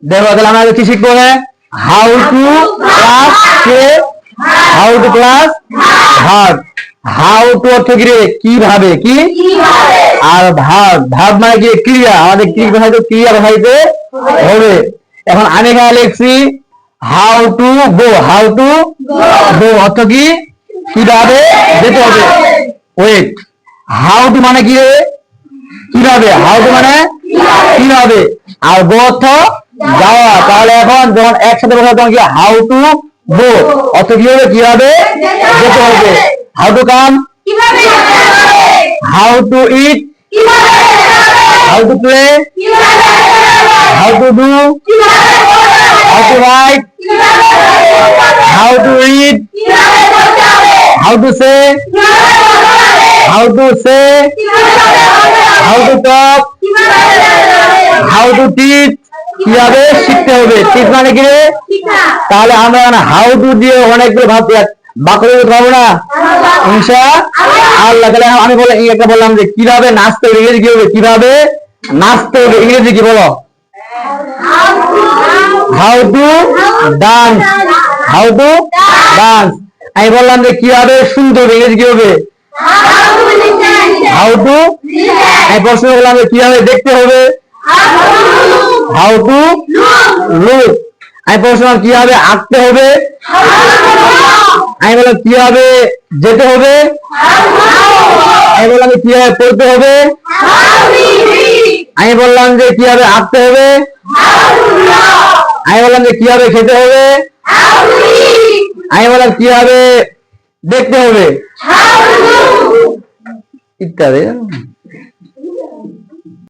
দেখো তাহলে আমরা কি শিখবো? How to plus K, how to plus verb. How to অর্থ কি রে? কিভাবে, কি আর ভার্ব, ভার্ব মানে কি ক্রিয়া, আমাদের কি ভাষাতে ক্রিয়া ভাষাইতে হবে। এখন আমি এখানে লিখছি how to go, how to go অর্থ কি কিভাবে যেতে হবে। ওয়েট, হাউ টু মানে কি রে? কিভাবে, হাউ টু মানে কিভাবে, আর গো অর্থ যাওয়া। তাহলে এখন যখন একসাথে বসে তখন কি হাউ টু গো অর্থ কি হবে? কিভাবে যেতে হবে। How to come, how to eat, how to play, how to do, how to write, how to read, how to say, how to say, how to talk, how to teach, কিভাবে শিখতে হবে। Teach মানে কি রে? তাহলে আমরা how to দিয়ে অনেকগুলো ভাবছি, বাক্য বলতে পারবো না ইনশাআল্লাহ। তাহলে আমি একটা বললাম যে কিভাবে নাচতে হবে, ইংরেজি কি হবে? কিভাবে নাচতে হবে ইংরেজি কি বলো? How to dance, how to dance. আমি বললাম যে কিভাবে শুনতে হবে ইংরেজি কি হবে? How two. আমি প্রশ্ন করলাম যে কিভাবে দেখতে হবে? How to look. আমি প্রশ্ন কিভাবে আঁকতে হবে? আমি বললাম কিভাবে যেতে হবে? আমি বললাম যে কিভাবে পড়তে হবে? আমি বললাম যে কিভাবে আঁকতে হবে? আমি বললাম যে কিভাবে খেতে হবে? আমি বললাম কিভাবে দেখতে হবে ইত্যাদি।